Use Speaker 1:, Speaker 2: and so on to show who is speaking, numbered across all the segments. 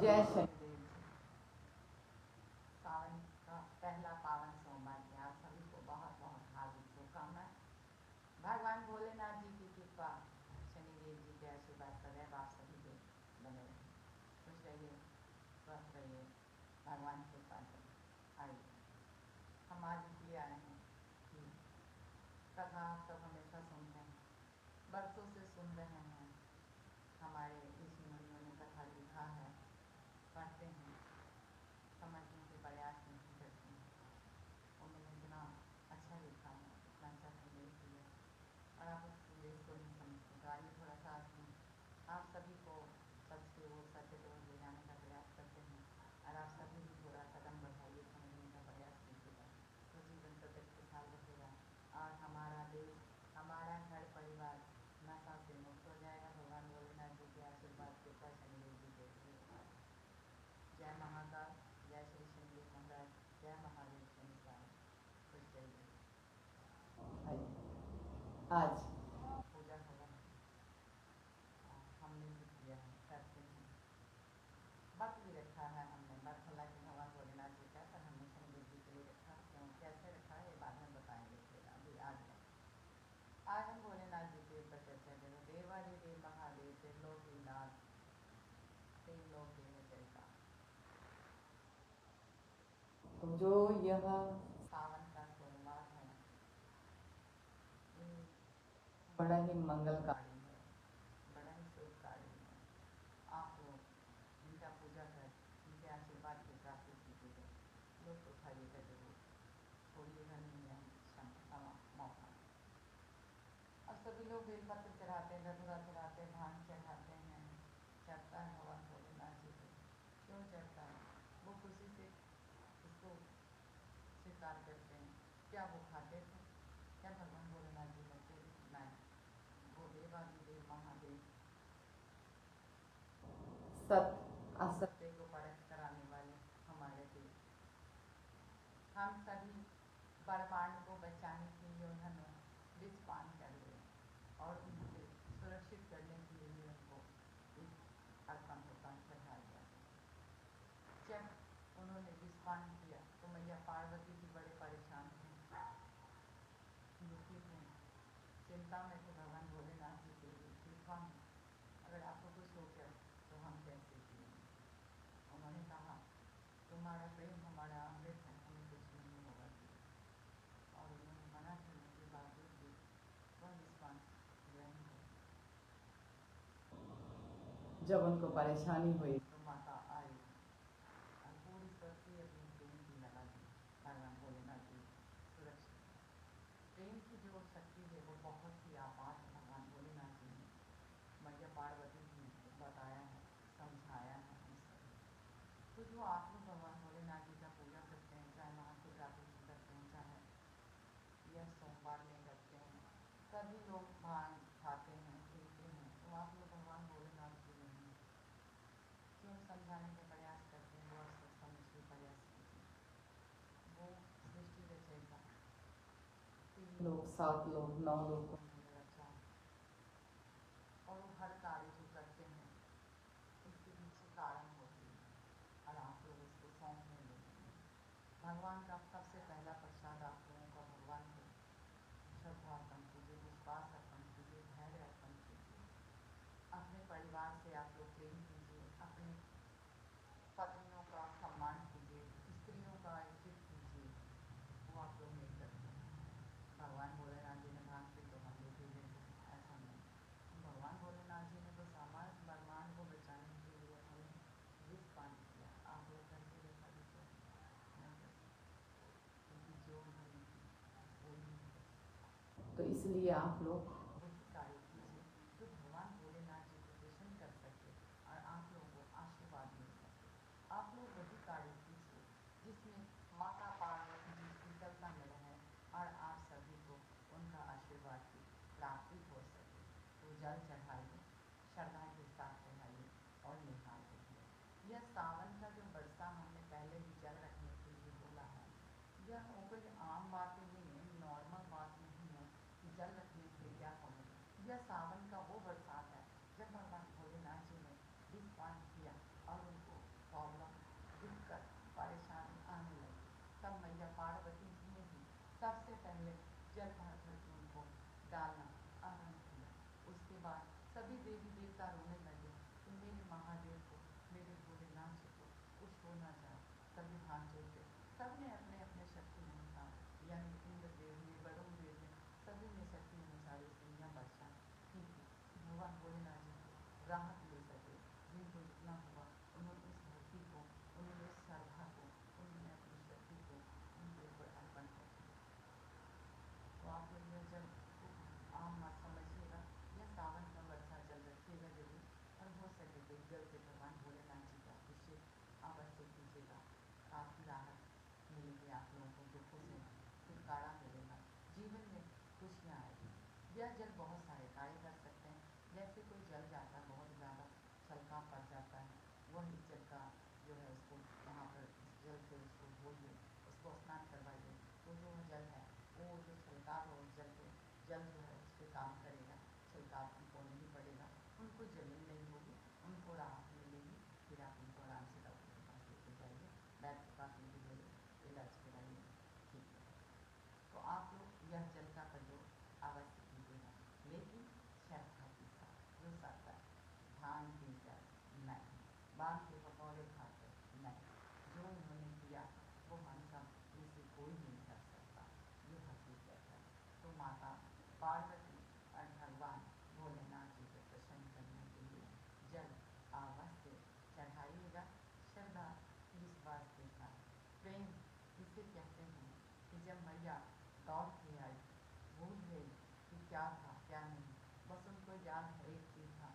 Speaker 1: जय शनिदेव जी। सावन का पहला पावन सोमवार के आप सभी को बहुत बहुत हार्दिक शुभकामनाएं। भगवान भोलेनाथ जी की कृपा, शनिदेव जी के आशीर्वाद सदैव आप सभी के बने रहे। खुश रहिए, स्वस्थ रहिए, भगवान की कृपा करें। आइए हम आज इसलिए आए हैं कि कथा आप सब हमेशा सुनते हैं, बरसों से सुन रहे हैं। हमारे ऋषि मुनियों ने कथा लिखा है, पढ़ते हैं, समझने के प्रयास नहीं करते हैं। उन्होंने इतना अच्छा लिखा है, इतना अच्छा संदेश दिया, और आप उस संदेश को नहीं समझते। तो आइए थोड़ा सा आप सभी को सच के वो सत्य को ले जाने का प्रयास करते हैं, और आप सभी भी थोड़ा कदम बढ़ाइए, समझने का प्रयास कीजिएगा, तो जीवन सत्य खुशहाल रहेगा और हमारा देश, हमारा घर परिवार नशा से मुक्त हो जाएगा। भगवान भोलेनाथ जी के आशीर्वाद के साथ शनिदेव जी के आशीर्वाद। जय महाकाल, जय श्री शनिदेव महाराज, जय महादेव शनि साहब। खुश रहिए। आज पूजा होगा, हमने भी किया है, करते हैं, व्रत भी रखा है हमने। व्रत हालांकि भगवान भोलेनाथ जी का, पर हमने शनिदेव जी के लिए रखा। क्यों कैसे रखा है ये बाद में बताएंगे। फिर अभी आज हम भोलेनाथ जी के ऊपर चर्चा करें। देवाधिदेव महादेव, त्रिलोकीनाथ, त्रिलोक चरिता। तो जो यह सावन का सोमवार है, बड़ा ही मंगलकारी है, बड़ा ही शुभकारी है। आप लोग इनका पूजा कर, इनके आशीर्वाद की प्राप्ति कीजिएगा। लोग उठाइएगा जरूर, छोड़िएगा नहीं है मौका। अब सभी लोग बेलपत्र चढ़ाते हैं, धतूरा चढ़ाते हैं, भांग चढ़ाते हैं, चढ़ता है भगवान भोलेनाथ जी को। क्यों चढ़ता है? वो खुशी से इसको स्वीकार करते हैं। क्या वो खाते थे? क्या भगवान भोलेनाथ जी लगते थे? नहीं, वो देवाधिदेव महादेव, सत्य असत्य को परख कराने वाले हमारे देव। हम सभी ब्रह्मांड को बचाने के लिए उन्होंने विष पान कर लिया, और उनसे सुरक्षित करने के लिए उनको एक अर्पण होता चढ़ाया गया। जब उन्होंने विष पान किया तो मैया पार्वती जी बड़े परेशान थे, दुखी थे, चिंता में थे भगवान भोलेनाथ जी के लिए कि हम अगर आपको कुछ हो गया तो हम कैसे जिएंगे। उन्होंने कहा तुम्हारा प्रेम हमारा अमृत है, हमें कुछ नहीं होगा। और उन्होंने मना करने के बावजूद भी वह विश्वास ग्रहण किया। जब उनको परेशानी हुई तो माता आई और पूरी सृष्टि अपनी प्रेम की लगा दी। भगवान भोलेनाथ जी सुरक्षित। प्रेम की जो शक्ति है वो बहुत ही आपार है। भगवान भोलेनाथ जी ने मैया पार्वती जी को बताया है, समझाया है हम सभी। तो जो आप लोग भगवान भोलेनाथ जी का पूजा करते हैं, चाहे महाशिवरात्रि में करते हैं, चाहे यह सोमवार में करते हैं, सभी लोग भांग खाते हैं, पीते हैं, तो आप लोग भगवान भोलेनाथ जी नहीं क्यों समझाने का प्रयास करते हैं? वो सब समझ के प्रयास कीजिए। वो सृष्टि रचयिता, 3 लोग, 7 लोग, 9 लोग को उन्होंने रचा, और वो हर कार्य जो करते हैं उसके पीछे कारण होती है, और आप लोग उसको सौंप नहीं लेते। भगवान का सबसे पहला प्रसाद आप लोगों का भगवान को श्रद्धा अर्पण कीजिए, विश्वास अर्पण कीजिए, धैर्य अर्पण कीजिए। अपने परिवार से आप लोग प्रेम कीजिए, अपने पत्नियों का सम्मान कीजिए, स्त्रियों का इज्जत कीजिए। वो आप लोग नहीं करते हैं। भगवान भोलेनाथ जी ने भांग पी तो हम भी पी लेते हैं, ऐसा नहीं। भगवान भोलेनाथ जी ने तो सामान्य ब्रह्मांड को बचाने के लिए हमें विष पान किया। आप लोग करके देखा दीजिए, नहीं कर सकते, क्योंकि जो उन्होंने वो नहीं कर सकता। तो इसलिए आप लोग वही कार्य कीजिए जो भगवान भोलेनाथ जी को प्रसन्न कर सके और आप लोगों को आशीर्वाद मिल सके। आप लोग वही कार्य कीजिए जिसमें माता पार्वती जी शीतलता में रहें और आप सभी को उनका आशीर्वाद की प्राप्ति हो सके। तो जल चढ़ाइए, श्रद्धा के साथ चढ़ाइए और निहाल करिए। यह सावन का जो वर्षा हमने पहले भी जल रखने के लिए बोला है, यह कोई आम बात नहीं है, नॉर्मल बात नहीं है कि जल रखने से क्या होगा। यह सावन का वो बरसात है जब भगवान भोलेनाथ जी ने विष पान किया और उनको सबसे पहले जल भर भर के उनको डालना आरंभ किया। उसके बाद सभी देवी देवता रोने लगे कि मेरे महादेव को, मेरे भोलेनाथ जी को कुछ हो ना जाए। सभी हाथ जोड़ते, सबने अपने अपने शक्ति अनुसार, यानी इंद्र देव ने, वरुण देव ने, सभी ने शक्ति अनुसार स्त्रियाँ वर्षा की थी। भगवान भोलेनाथ जी को राहत मिल सके। जिनको जितना हुआ उन्होंने उस धरती को, उन्होंने उस श्रद्धा को, उन्होंने अपनी शक्ति को उनके ऊपर अर्पण कर दिया। तो आप लोग यह जल आम मत समझिएगा, यह सावन का वर्षा जल रखिएगा जरूर, और हो सके तो जल से भगवान भोलेनाथ जी का अभिषेक अवश्य कीजिएगा। काफ़ी राहत मिलेगी आप लोगों को, दुखों से छुटकारा मिलेगा, जीवन में खुशियाँ आएगी। यह जल बहुत सारे कार्य कर सकते हैं। जैसे कोई जल जाता है, बहुत ज़्यादा छलका पड़ जाता है, वह इस जल का जो है उसको वहाँ पर इस जल से उसको धोइए, उसको स्नान करवाइए, तो जो जल है वो जो छलकाव है उस जल पे, जल जो है उस पर काम करेगा, छलकाव उनको नहीं पड़ेगा, उनको जलन नहीं होगी, उनको राहत मिलेगी। फिर आप उनको आराम से डॉक्टर के पास लेके जाइए, बैठ के पास लेके जाइए, इलाज कराइए, ठीक है। तो आप लोग यह जल का प्रयोग अवश्य कीजिएगा, लेकिन श्रद्धा के साथ। जो सकता है भांग पीकर नहीं, बांग के पकौड़े खाकर नहीं, जो उन्होंने किया वो हम सब में से कोई नहीं कर सकता, ये हकीकत है। तो माता पार्वती और भगवान भोलेनाथ जी को प्रसन्न करने के लिए जल अवश्य चढ़ाइएगा, श्रद्धा विश्वास के साथ। प्रेम इसे कहते हैं कि जब मैया लौट के आई, भूल गई कि क्या था क्या नहीं, बस उनको याद है एक चीज़ था,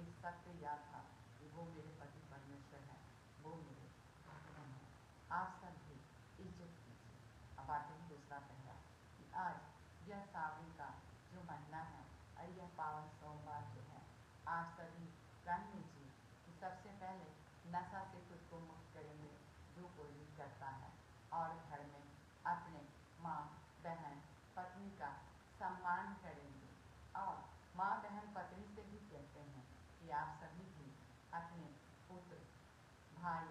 Speaker 1: एक सत्य याद था कि वो मेरे पति परमेश्वर है, वो मेरे भगवान है। आप सब भी इज्जत कीजिए। अब आते हैं दूसरा पहला कि आज यह सावन का जो महीना है और यह पावन सोमवार जो है, आप सभी प्रण लीजिए कि सबसे पहले नशा से खुद को मुक्त करेंगे, जो कोई भी करता है, और घर में अपने माँ बहन पत्नी का सम्मान करेंगे। और माँ बहन पत्नी से भी कहते हैं कि आप सभी भी अपने पुत्र भाई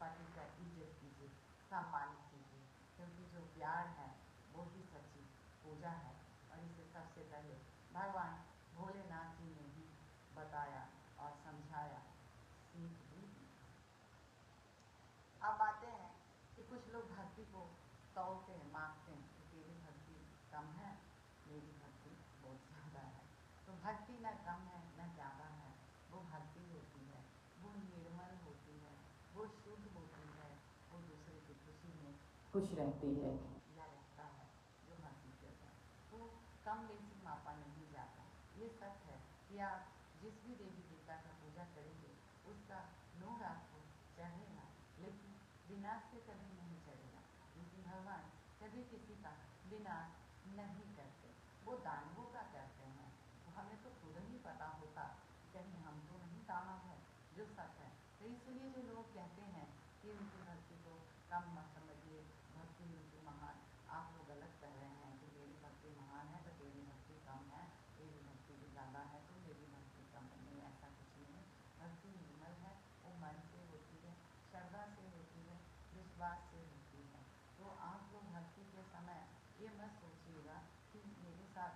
Speaker 1: पति का इज्जत कीजिए, सम्मान कीजिए, क्योंकि जो प्यार है वो ही सच्ची पूजा है। और इसे सबसे पहले भगवान भोलेनाथ जी ने भी बताया और समझाया, सीख भी दी। अब आते हैं कि कुछ लोग भक्ति को तौलते हैं, मापते हैं कि तेरी भक्ति कम है, मेरी भक्ति बहुत ज़्यादा है। तो भक्ति न कम है न ज़्यादा है, वो भक्ति होती है, वो निर्मल होती है, वो शुद्ध होती है, वो दूसरे की खुशी में खुश रहती है या रहता है जो हकीकत है। तो कम बेसी मापा नहीं जाता। ये सच है कि आप जिस भी देवी देवता का पूजा करेंगे उसका नूर आपको चढ़ेगा, लेकिन विनाश से कभी नहीं चढ़ेगा, क्योंकि भगवान कभी किसी का विनाश नहीं करते, वो दानवों का करते हैं। तो हमें तो खुद नहीं पता होता, कहीं हम तो नहीं दानव है, जो सच है। तो इसलिए जो लोग कहते हैं कि उनकी भक्ति को कम मत समझिए, भक्ति उनकी महान, आप लोग गलत कह रहे हैं कि मेरी भक्ति महान है तो तेरी भक्ति कम है, तेरी भक्ति भी ज़्यादा है तो मेरी भक्ति कम नहीं, ऐसा कुछ नहीं है। भक्ति निर्मल है, वो मन से होती है, श्रद्धा से होती है, विश्वास से होती है। तो आप लोग भक्ति के समय ये मत सोचिएगा कि मेरे साथ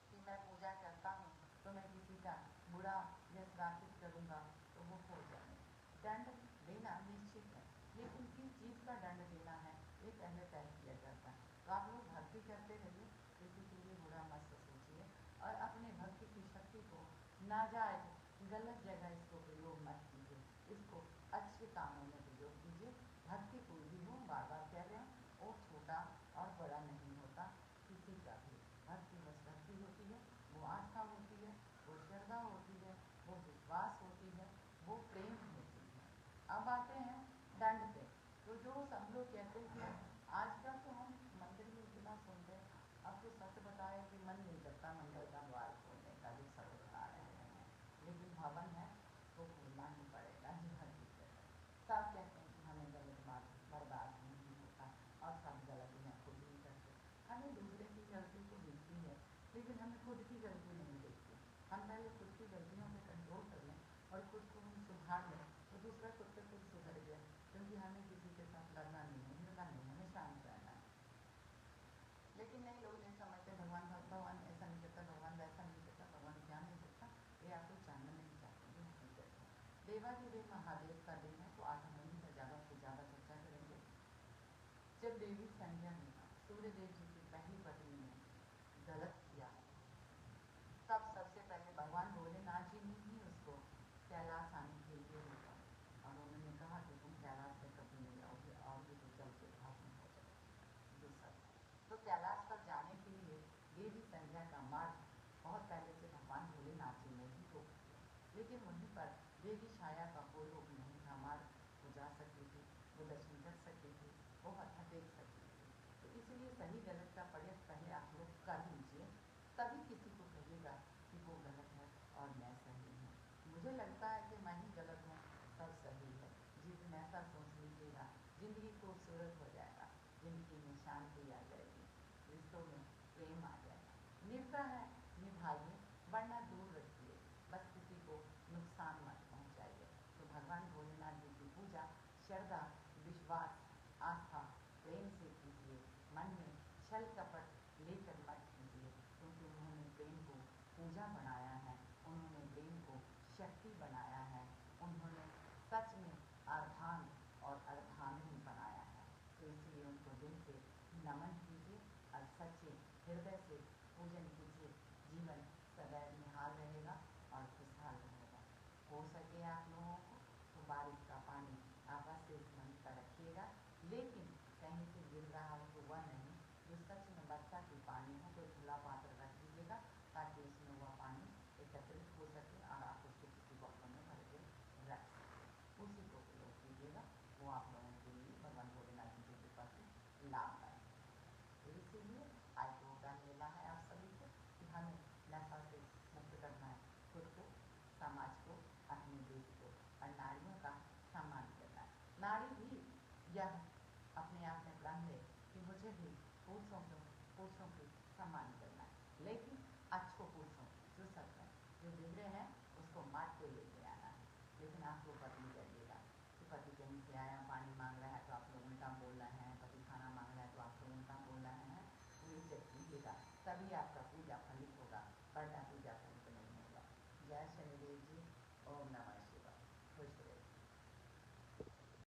Speaker 1: कि मैं पूजा करता हूँ तो मैं किसी का बुरा या श्रापित करूँगा तो वो हो जाए। दंड देना निश्चित है, लेकिन किस चीज़ का दंड देना है ये पहले तय किया जाता है। तो आप लोग भक्ति करते रहिए, किसी के लिए बुरा मत सोचिए, और अपने भक्ति की शक्ति को नाजायज गलत जगह इसको प्रयोग मत कीजिए, इसको अच्छे कामों में प्रयोग कीजिए। भक्ति कोई भी हो, बार बार कह रहे हैं, वो छोटा और बड़ा नहीं होता, किसी का भी भक्ति बस भक्ति होती है, वो आस्था होती है, वो श्रद्धा होती है, वो विश्वास होती है, वो प्रेम होती है। अब आते हैं दंड पे। तो जो सब लोग कहते हैं कि आजकल तो हम मंदिर में इतना सुनते हैं, अब तो सच बताए कि मन नहीं करता मंदिर का द्वार खोलने का, भी सब बता रहे हैं, लेकिन भवन है तो खोलना ही पड़ेगा, जो हकीकत है। सब कहते हैं कि हमें गलत बात बर्दाश्त नहीं होता और सब गलती है खुद ही करते। हमें दूसरे की गलती को दिखती है, लेकिन हमें खुद की गलती नहीं दिखती। हम पहले खुद की गलतियों पे कंट्रोल कर लें और खुद को हम सुधार लें, तो दूसरा खुद से खुद सुधर गया, क्योंकि हमें किसी के साथ लड़ना नहीं है, हिरना नहीं, लोग नहीं समझते भगवान भगवान ऐसा नहीं करता, भगवान वैसा नहीं करता, भगवान क्या नहीं करता, ये आपको जानना नहीं चाहते, ये हकीकत है। देवाधिदेव महादेव का दिन है, तो आज हम उन्हीं पर ज़्यादा से ज़्यादा चर्चा करेंगे। जब देवी संध्या ने सूर्यदेव जी की पहली पत्नी ने गलत किया, तब सबसे पहले भगवान भोलेनाथ जी ने ही उसको कैलाश आने के लिए रोका, और उन्होंने कहा कि तुम कैलाश में कभी नहीं आओगे, आओगे तो चल के भाषण हो जाएगा ये सब। तो कैलाश पर जाने के लिए देवी संध्या का मार्ग बहुत पहले से भगवान भोलेनाथ जी ने ही रोक दिया, लेकिन वहीं पर देवी छाया का कोई रोक नहीं था, मार्ग वो जा सकती थी, वो दर्शन कर सकती थी, वो मत्था टेक सकती थी। तो इसलिए सही गलत का पर्याय पहले आप लोग कर लीजिए, तभी किसी को कहिएगा कि वो गलत है और मैं सही हूँ। मुझे लगता है कि मैं ही गलत हूँ, सब सही है। जिस दिन ऐसा सोच लीजिएगा, ज़िंदगी खूबसूरत हो जाएगा, ज़िंदगी में शांति आ जाएगी, रिश्तों में प्रेम आ जाएगा। निभता है निभाइए, वरना दूर रखिए, बस किसी को नुकसान मत पहुँचाइए। तो भगवान भोलेनाथ जी की पूजा श्रद्धा, विश्वास, आस्था, प्रेम से कीजिए, मन में छल कपट लेकर मत कीजिए, क्योंकि उन्होंने प्रेम को पूजा बनाया है, उन्होंने प्रेम को शक्ति बनाया है, उन्होंने सच में अर्धान और अर्धांगिनी बनाया है। तो इसलिए उनको दिल से नमन कीजिए और सच्चे हृदय से पूजन कीजिए, जीवन सदैव निहाल रहेगा और खुशहाल रहेगा। हो सके आप लोगों को तो बारिश का पानी आपस से मंत्र रखिएगा, लेकिन कहीं से गिर रहा हो तो वह नहीं, जो सच में वर्षा की पानी हो तो खुला पात्र रख दीजिएगा, ताकि उसमें वह पानी एकत्रित हो सके और आप उसको किसी बॉटल में भर के रख सकें। उसी को प्रयोग कीजिएगा, वो आप लोगों के लिए भगवान भोलेनाथ जी की कृपा से लाभदायक है। तो इसीलिए आज वरदान मिला है आप सभी को कि हमें नशा से मुक्त करना है, खुद को, समाज को, अपने देश को, और नारियों का सम्मान करना है। नारी भी यह अपने आप में प्रण है कि मुझे भी पुरुषों की सम्मान करना है, लेकिन अच्छो पुरुषों जो सब है, जो बिगड़े हैं उसको मार के लेके आना है। लेकिन आप लोग बदली करिएगा कि पति कहीं से आया पानी मांग रहा है तो आप लोग उल्टा बोल रहे हैं, पति खाना मांग रहा है तो आप लोग उल्टा बोल रहे हैं, तो इज्जत कीजिएगा, तभी आपका